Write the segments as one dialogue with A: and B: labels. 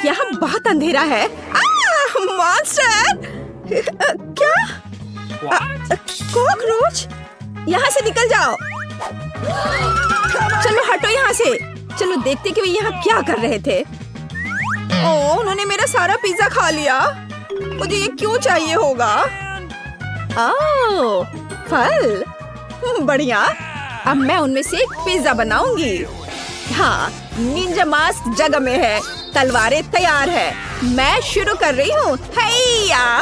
A: यहाँ बहुत अंधेरा है। मॉन्स्टर! क्या? कॉकरोच! यहाँ से निकल जाओ। चलो हटो यहाँ से। चलो देखते कि वे यहाँ क्या कर रहे थे। ओह, उन्होंने मेरा सारा पिज्जा खा लिया। मुझे ये क्यों चाहिए होगा? ओह, फल। बढ़िया। अब मैं उनमें से एक पिज्जा बनाऊंगी। हाँ, निंजा मास्क जगह में है। तलवारें तैयार है। मैं शुरू कर रही हूँ। हैया!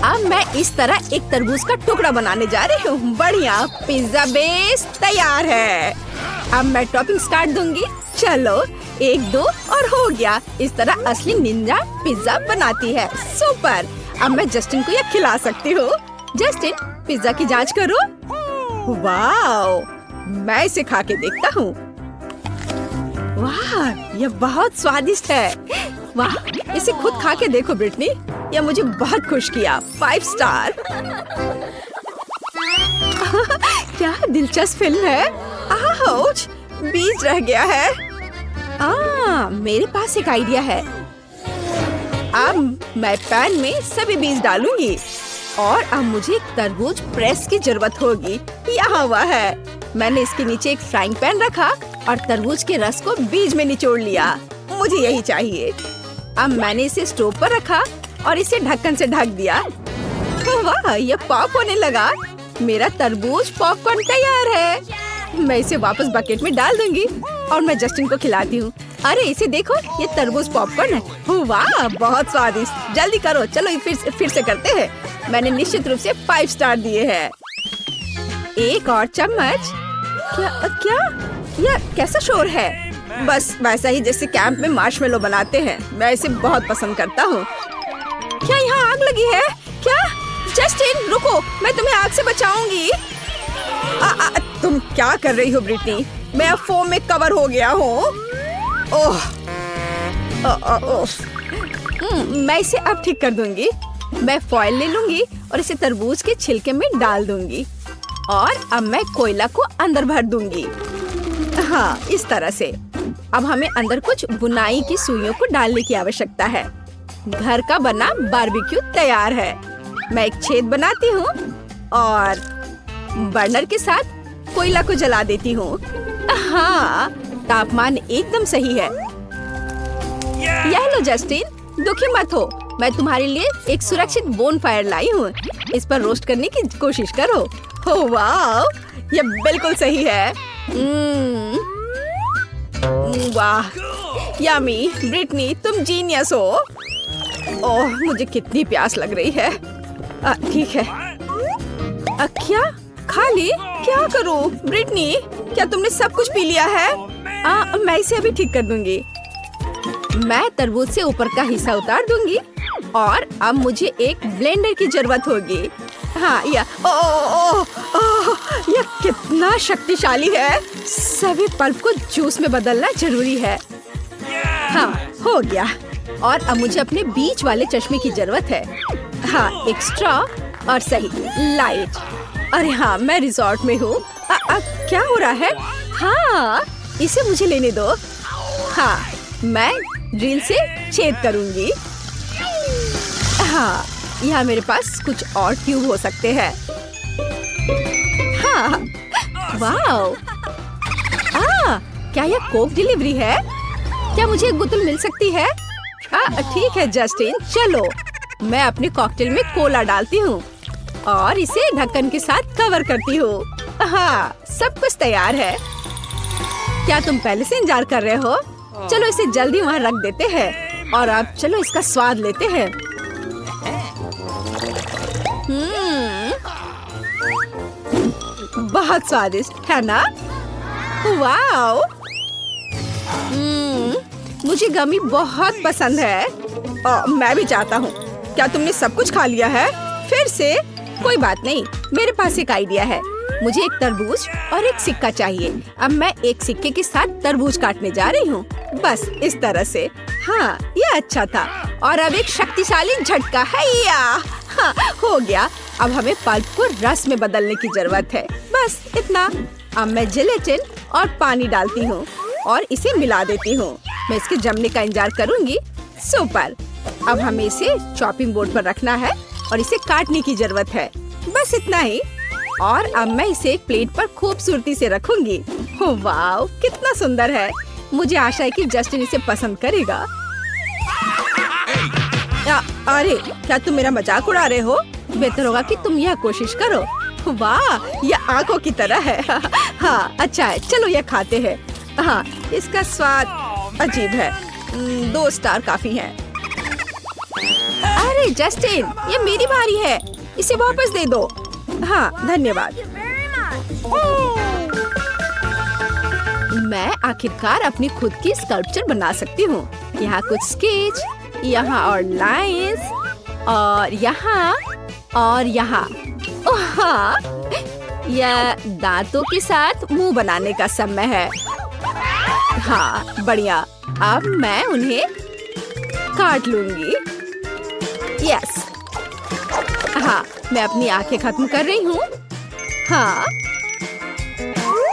A: अब मैं इस तरह एक तरबूज का टुकड़ा बनाने जा रही हूँ। बढ़िया, पिज्जा बेस तैयार है। अब मैं टॉपिंग स्टार्ट दूंगी। चलो, 1 2 और हो गया। इस तरह असली निंजा पिज्जा बनाती है। सुपर! अब मैं जस्टिन को यह खिला सकती हूँ। जस्टिन, पिज्जा की जांच करो। वाओ! मैं इसे खा के देखता हूँ। वाह, यह बहुत स्वादिष्ट है। वाह, इसे खुद खा के देखो ब्रिटनी। यह मुझे बहुत खुश किया। 5 स्टार। क्या दिलचस्प फिल्म है। आउच! बीज रह गया है। मेरे पास एक आइडिया है। अब मैं पैन में सभी बीज डालूंगी और अब मुझे एक तरबूज प्रेस की जरूरत होगी। यहाँ हुआ है। मैंने इसके नीचे एक फ्राइंग पैन रखा और तरबूज के रस को बीज में निचोड़ लिया। मुझे यही चाहिए। अब मैंने इसे स्टोव पर रखा और इसे ढक्कन से ढक दिया। वाह, ये पॉप होने लगा। मेरा तरबूज पॉपकॉर्न तैयार है। मैं इसे वापस बकेट में डाल दूंगी और मैं जस्टिन को खिलाती हूँ। अरे इसे देखो, ये तरबूज पॉपकॉर्न है। वाह, बहुत स्वादिष्ट। जल्दी करो। चलो फिर से करते हैं। मैंने निश्चित रूप से 5 स्टार दिए हैं। एक और चम्मच। क्या? यह कैसा शोर है? बस वैसा ही जैसे कैंप में मार्शमेलो बनाते हैं। मैं इसे बहुत पसंद करता हूँ। क्या यहाँ आग लगी है? क्या? जस्टिन रुको, मैं तुम्हें आग से बचाऊंगी। तुम क्या कर रही हो ब्रिटनी? मैं अब फोम में कवर हो गया हूँ। ओह, मैं इसे अब ठीक कर दूंगी। मैं फॉइल ले लूंगी और इसे तरबूज के छिलके में डाल दूंगी और अब मैं कोयला को अंदर भर दूंगी। हाँ, इस तरह से। अब हमें अंदर कुछ बुनाई की सुइयों को डालने की आवश्यकता है। घर का बना बारबेक्यू तैयार है। मैं एक छेद बनाती हूँ और बर्नर के साथ कोयला को जला देती हूँ। हाँ, तापमान एकदम सही है। यह लो जस्टिन, दुखी मत हो। मैं तुम्हारे लिए एक सुरक्षित बोनफायर लाई हूँ। इस पर रोस्ट करने की कोशिश करो। ओह वाह, यह बिल्कुल सही है। वाह, यम्मी। ब्रिटनी, तुम जीनियस हो। ओह, मुझे कितनी प्यास लग रही है। ठीक है। क्या? खाली? क्या करूं? ब्रिटनी, क्या तुमने सब कुछ पी लिया है? मैं इसे अभी ठीक कर दूंगी। मैं तरबूज से ऊपर का हिस्सा उतार दूंगी और अब मुझे एक ब्लेंडर की जरूरत होगी। हाँ, यह कितना शक्तिशाली है। सभी पल्प को जूस में बदलना जरूरी है। हाँ, हो गया। और अब मुझे अपने बीच वाले चश्मे की जरूरत है। हाँ, एक स्ट्रॉ और सही लाइट। अरे हाँ, मैं रिजॉर्ट में हूँ। क्या हो रहा है? हाँ, इसे मुझे लेने दो। हाँ, मैं ड्रिल से छेद करूंगी। हाँ, यहाँ मेरे पास कुछ और ट्यूब हो सकते हैं। हाँ, वाओ। क्या यह कोक डिलीवरी है? क्या मुझे एक बोतल मिल सकती है? ठीक है जस्टिन, चलो। मैं अपने कॉकटेल में कोला डालती हूँ और इसे ढक्कन के साथ कवर करती हूँ। हाँ, सब कुछ तैयार है। क्या तुम पहले से इंतजार कर रहे हो? चलो इसे जल्दी वहाँ रख देते हैं और अब चलो इसका स्वाद लेते हैं। बहुत स्वादिष्ट है ना? वाओ! मुझे गमी बहुत पसंद है। मैं भी चाहता हूँ। क्या तुमने सब कुछ खा लिया है? फिर से? कोई बात नहीं, मेरे पास एक आइडिया है। मुझे एक तरबूज और एक सिक्का चाहिए। अब मैं एक सिक्के के साथ तरबूज काटने जा रही हूँ। बस इस तरह से। हाँ, ये अच्छा था। और अब एक शक्तिशाली झटका है। हाँ, हो गया। अब हमें पल्प को रस में बदलने की जरूरत है। बस इतना। अब मैं जेलेटिन और पानी डालती हूँ और इसे मिला देती हूँ। मैं इसके जमने का इंतजार करूंगी। सुपर। अब हमें इसे चॉपिंग बोर्ड पर रखना है और इसे काटने की जरूरत है। बस इतना ही। और अब मैं इसे एक प्लेट पर खूबसूरती से रखूंगी। वाह, कितना सुंदर है। मुझे आशा है कि जस्टिन इसे पसंद करेगा। अरे, क्या तुम मेरा मजाक उड़ा रहे हो? बेहतर होगा कि तुम यह कोशिश करो। वाह, यह आंखों की तरह है। हाँ, अच्छा है, चलो यह खाते हैं। हाँ, इसका स्वाद अजीब है। 2 स्टार काफी हैं। अरे जस्टिन, ये मेरी बारी है, इसे वापस दे दो। हाँ, धन्यवाद। मैं आखिरकार अपनी खुद की स्कल्पचर बना सकती हूँ। यहाँ कुछ स्केच, यहाँ और लाइंस, और यहाँ और यहाँ। ओह हाँ, यह दांतों के साथ मुंह बनाने का समय है। हाँ, बढ़िया। अब मैं उन्हें काट लूंगी। यस। हाँ, मैं अपनी आंखें खत्म कर रही हूँ। हाँ,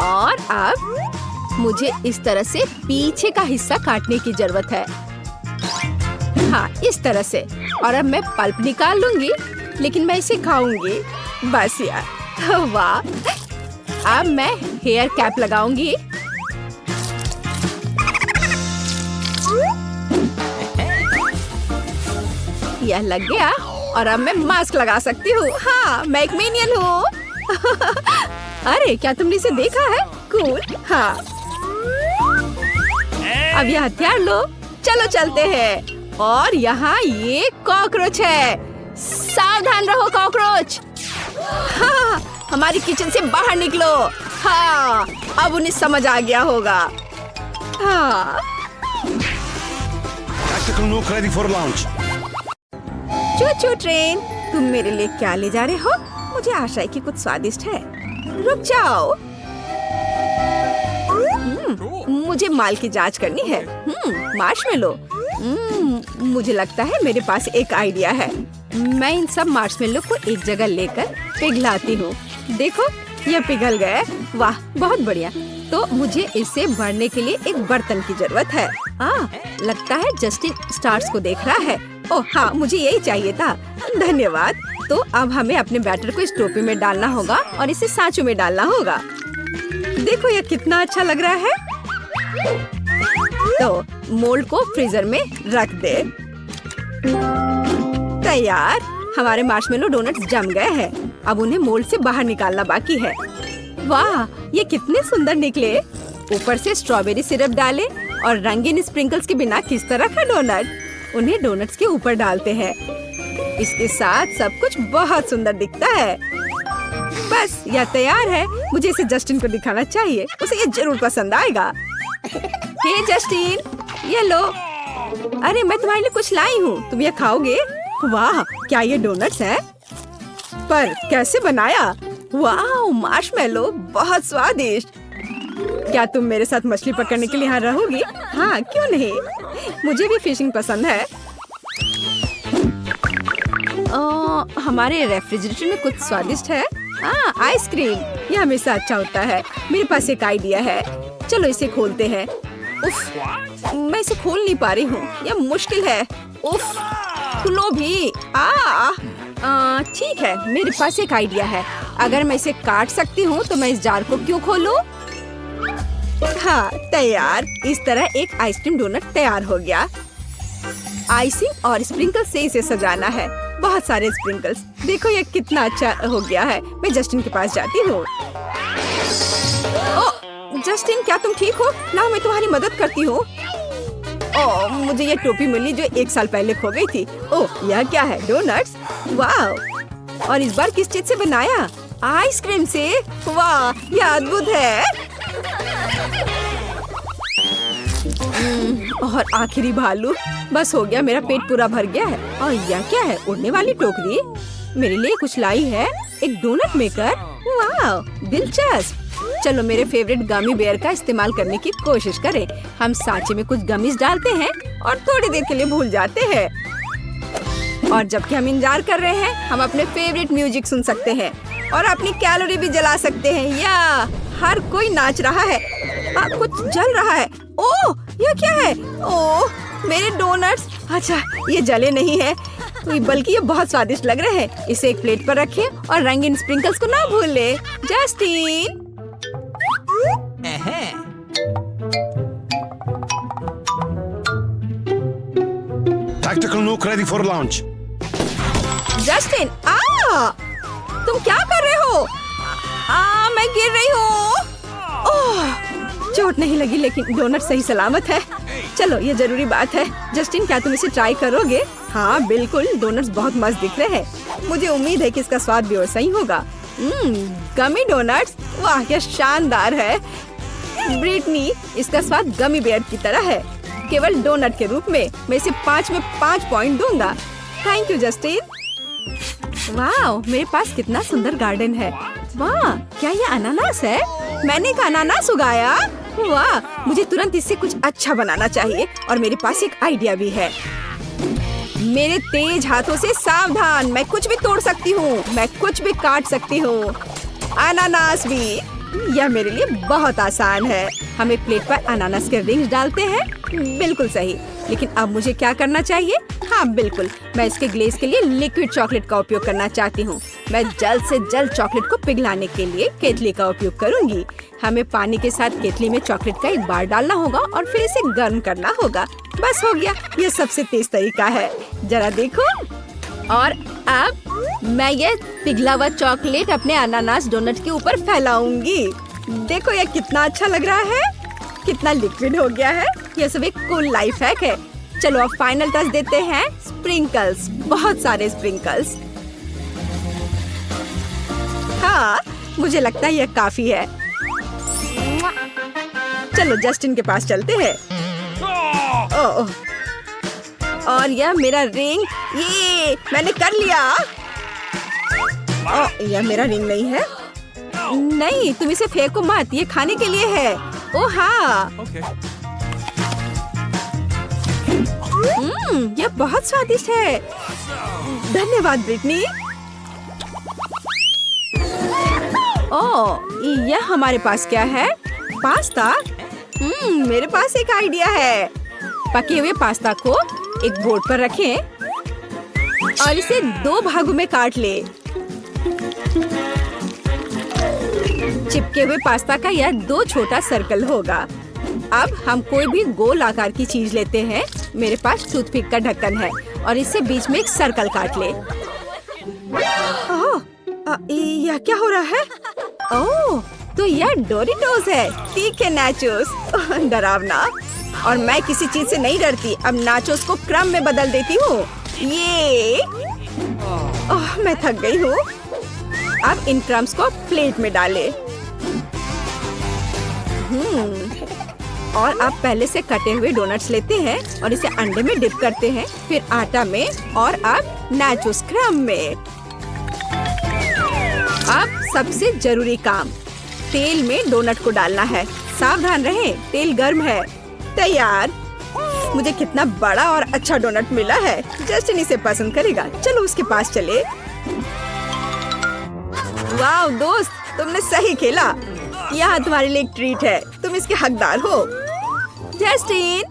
A: और अब मुझे इस तरह से पीछे का हिस्सा काटने की जरूरत है। हाँ, इस तरह से। और अब मैं पल्प निकाल लूंगी, लेकिन मैं इसे खाऊंगी। बस यार, वाह। अब मैं हेयर कैप लगाऊंगी। यह लग गया और अब मैं मास्क लगा सकती हूँ। हाँ, मैं एक मिनियन हूँ। अरे, क्या तुमने इसे देखा है? कूल। हाँ, अब यह हथियार लो, चलो चलते हैं। और यहाँ ये कॉकरोच है। सावधान रहो कॉकरोच। हाँ, हमारी किचन से बाहर निकलो। हाँ, अब उन्हें समझ आ गया होगा। हाँ। चू ट्रेन, तुम मेरे लिए क्या ले जा रहे हो? मुझे आशा है कि कुछ स्वादिष्ट है। रुक जाओ। मुझे माल की जांच करनी है। मार्शमेलो। मुझे लगता है मेरे पास एक आइडिया है। मैं इन सब मार्शमेलो को एक जगह लेकर पिघलाती हूँ। देखो, यह पिघल गया। वाह, बहुत बढ़िया। तो मुझे इसे भरने के लिए एक बर्तन की जरूरत है। लगता है जस्टिन स्टार्स को देख रहा है। ओह हाँ, मुझे यही चाहिए था। धन्यवाद। तो अब हमें अपने बैटर को इस टोपी में डालना होगा और इसे सांचों में डालना होगा। देखो, यह कितना अच्छा लग रहा है। तो मोल्ड को फ्रीजर में रख दे। तैयार। हमारे मार्शमेलो डोनट्स जम गए हैं। अब उन्हें मोल्ड से बाहर निकालना बाकी है। वाह, ये कितने सुंदर निकले। ऊपर से स्ट्रॉबेरी सिरप डालें और रंगीन स्प्रिंकल्स के बिना किस तरह का डोनट। उन्हें डोनट्स के ऊपर डालते हैं। इसके साथ सब कुछ बहुत सुंदर दिखता है। बस, यह तैयार है। मुझे इसे जस्टिन को दिखाना चाहिए, उसे ये जरूर पसंद आएगा। हे जस्टिन, ये लो। अरे, मैं तुम्हारे लिए कुछ लाई हूँ, तुम ये खाओगे? वाह, क्या ये डोनट्स है? पर कैसे बनाया? वाह, मार्शमेलो, बहुत स्वादिष्ट। क्या तुम मेरे साथ मछली पकड़ने के लिए यहाँ रहोगी? हाँ, क्यों नहीं। मुझे भी फिशिंग पसंद है। हमारे रेफ्रिजरेटर में कुछ स्वादिष्ट है। आइसक्रीम, यह हमेशा अच्छा होता है। मेरे पास एक आइडिया है, चलो इसे खोलते हैं। उफ, मैं इसे खोल नहीं पा रही हूँ, यह मुश्किल है। उफ, खुलो भी। ठीक है, मेरे पास एक आइडिया है। अगर मैं इसे काट सकती हूँ तो मैं इस जार को क्यों खोलूं? हाँ, तैयार। इस तरह एक आइसक्रीम डोनट तैयार हो गया। आइसिंग और स्प्रिंकल से इसे सजाना है। बहुत सारे स्प्रिंकल्स। देखो, यह कितना अच्छा हो गया है। मैं जस्टिन के पास जाती हूँ। जस्टिन, क्या तुम ठीक हो? लाओ, मैं तुम्हारी मदद करती हूँ। मुझे ये टोपी मिली जो 1 साल पहले खो गई थी। यह क्या है? डोनट्स? वाह! और इस बार किस चीज से बनाया? आइसक्रीम से? वाह, यह अद्भुत है। और आखिरी भालू। बस हो गया, मेरा पेट पूरा भर गया है। और यह क्या है? उड़ने वाली टोकरी। मेरे लिए कुछ लाई है, एक डोनट मेकर। वाह, दिलचस्प। चलो मेरे फेवरेट गमी बेयर का इस्तेमाल करने की कोशिश करें। हम सांचे में कुछ गमीज डालते हैं और थोड़ी देर के लिए भूल जाते हैं। और जबकि हम इंतजार कर रहे हैं, हम अपने फेवरेट म्यूजिक सुन सकते हैं और अपनी कैलोरी भी जला सकते हैं। या हर कोई नाच रहा है। कुछ जल रहा है। ओह, यह क्या है? ओह, मेरे डोनट्स। अच्छा, ये जले नहीं है, बल्कि ये बहुत स्वादिष्ट लग रहे हैं। इसे एक प्लेट पर रखें और रंगीन स्प्रिंकल्स को ना भूलें। Justin,
B: Tactical nuke ready for launch.
A: Justin, तुम क्या कर रहे हो? मैं गिर रही हूँ। ओह, चोट नहीं लगी, लेकिन डोनट सही सलामत है। चलो, ये जरूरी बात है। जस्टिन, क्या तुम इसे ट्राई करोगे? हाँ बिल्कुल, डोनट्स बहुत मस्त दिख रहे हैं। मुझे उम्मीद है कि इसका स्वाद भी वैसा ही होगा। गमी डोनट्स, वाह क्या शानदार है। ब्रिटनी, इसका स्वाद गमी बेयर की तरह है, केवल डोनट के रूप में। मैं इसे 5 में 5 पॉइंट दूंगा। Thank you Justin. वाह, मेरे पास कितना सुंदर गार्डन है। वाह, क्या ये अनानास है? मैंने एक अनानास उगाया। वाह, मुझे तुरंत इससे कुछ अच्छा बनाना चाहिए और मेरे पास एक आइडिया भी है। मेरे तेज हाथों से सावधान, मैं कुछ भी तोड़ सकती हूँ, मैं कुछ भी काट सकती हूँ, अनानास भी। यह मेरे लिए बहुत आसान है। हम एक प्लेट पर अनानास के रिंग्स डालते हैं। बिल्कुल सही, लेकिन अब मुझे क्या करना चाहिए? हाँ बिल्कुल, मैं इसके ग्लेज के लिए लिक्विड चॉकलेट का उपयोग करना चाहती हूँ। मैं जल्द से जल्द चॉकलेट को पिघलाने के लिए केतली का उपयोग करूँगी। हमें पानी के साथ केतली में चॉकलेट का एक बार डालना होगा और फिर इसे गर्म करना होगा। बस हो गया, यह सबसे तेज तरीका है। जरा देखो। और अब मैं ये पिघला हुआ चॉकलेट अपने अनानास डोनट के ऊपर फैलाऊंगी। देखो, यह कितना अच्छा लग रहा है, कितना लिक्विड हो गया है। यह सब एक कूल लाइफ हैक है। चलो अब फाइनल टच देते हैं, स्प्रिंकल्स, बहुत सारे स्प्रिंकल्स। हाँ, मुझे लगता है यह काफी है। चलो जस्टिन के पास चलते हैं। ओह, और यह मेरा रिंग, ये मैंने कर लिया। ओह, यह मेरा रिंग नहीं है। नहीं, तुम इसे फेंको मत, ये खाने के लिए है। ओह हाँ, यह बहुत स्वादिष्ट है। धन्यवाद ब्रिटनी। ओह, यह हमारे पास क्या है? पास्ता। मेरे पास एक आइडिया है। पके हुए पास्ता को एक बोर्ड पर रखें और इसे 2 भागों में काट ले। चिपके हुए पास्ता का यह 2 छोटा सर्कल होगा। अब हम कोई भी गोल आकार की चीज लेते हैं। मेरे पास टूथपिक का ढक्कन है और इससे बीच में एक सर्कल काट ले। यह क्या हो रहा है? ओह, तो यह डोरिटोस है। ठीक है नाचोस, डरावना। और मैं किसी चीज से नहीं डरती। अब नाचोस को क्रम में बदल देती हूँ। ये मैं थक गई हूँ। अब इन क्रम्स को प्लेट में डालें। और अब पहले से कटे हुए डोनट्स लेते हैं और इसे अंडे में डिप करते हैं, फिर आटा में और अब नाचोस क्रम में। अब सबसे जरूरी काम, तेल में डोनट को डालना है। सावधान रहें, तेल गर्म है। तैयार। मुझे कितना बड़ा और अच्छा डोनट मिला है। जस्टिन इसे पसंद करेगा। चलो उसके पास चले। वाह दोस्त, तुमने सही खेला। यहाँ तुम्हारे लिए एक ट्रीट है, तुम इसके हकदार हो। जस्टिन,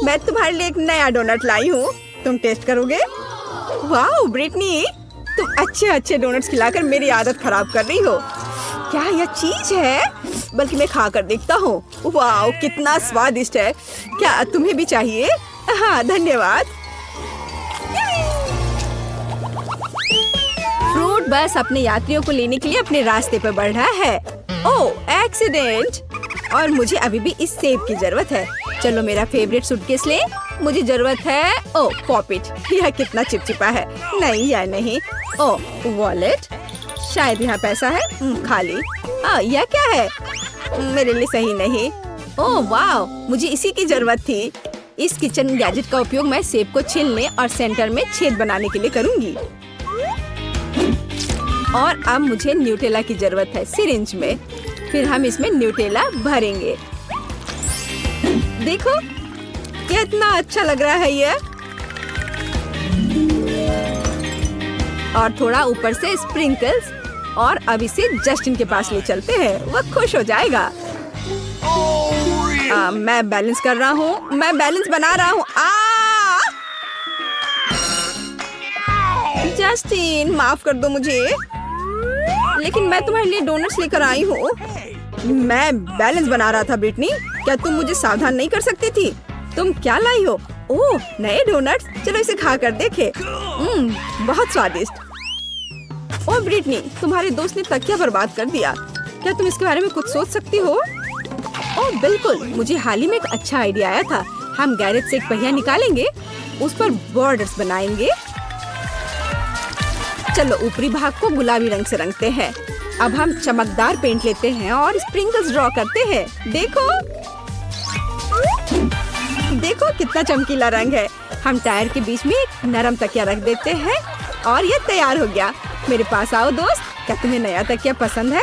A: मैं तुम्हारे लिए एक नया डोनट लाई हूँ, तुम टेस्ट करोगे? वाह ब्रिटनी, तुम अच्छे डोनट्स खिलाकर मेरी आदत खराब कर रही हो। क्या यह चीज है? बल्कि मैं खाकर देखता हूँ। वाह, कितना स्वादिष्ट है। क्या तुम्हें भी चाहिए? हाँ धन्यवाद। फ्रूट बस अपने यात्रियों को लेने के लिए अपने रास्ते पर बढ़ रहा है। ओह एक्सीडेंट, और मुझे अभी भी इस सेब की जरूरत है। चलो मेरा फेवरेट सूटकेस ले। मुझे जरूरत है पॉपिट। यह कितना चिपचिपा है। नहीं या नहीं। वॉलेट, शायद यहाँ पैसा है। खाली। यह क्या है? मेरे लिए सही नहीं। ओह वाह, मुझे इसी की जरूरत थी। इस किचन गैजेट का उपयोग मैं सेब को छीलने और सेंटर में छेद बनाने के लिए करूंगी। और अब मुझे न्यूटेला की जरूरत है सिरिंज में। फिर हम इसमें न्यूटेला भरेंगे। देखो कितना अच्छा लग रहा है ये। और थोड़ा ऊपर से स्प्रिंकल्स। और अब इसे जस्टिन के पास ले चलते हैं, वह खुश हो जाएगा। मैं बैलेंस कर रहा हूँ, मैं बैलेंस बना रहा हूँ। जस्टिन, माफ कर दो मुझे, लेकिन मैं तुम्हारे लिए डोनट्स लेकर आई हूँ। मैं बैलेंस बना रहा था। ब्रिटनी, क्या तुम मुझे सावधान नहीं कर सकती थी? तुम क्या लाई हो? ओह, नए डोनट्स। चलो इसे खा कर देखे। बहुत स्वादिष्ट। ओह ब्रिटनी, तुम्हारे दोस्त ने तकिया बर्बाद कर दिया। क्या तुम इसके बारे में कुछ सोच सकती हो? ओह बिल्कुल, मुझे हाल ही में एक अच्छा आइडिया आया था। हम गैरेज से एक पहिया निकालेंगे, उस पर बॉर्डर्स बनाएंगे। चलो ऊपरी भाग को गुलाबी रंग से रंगते हैं। अब हम चमकदार पेंट लेते हैं और स्प्रिंकल्स ड्रॉ करते हैं। देखो देखो कितना चमकीला रंग है। हम टायर के बीच में एक नरम तकिया रख देते हैं और ये तैयार हो गया। मेरे पास आओ दोस्त, क्या तुम्हें नया तकिया पसंद है?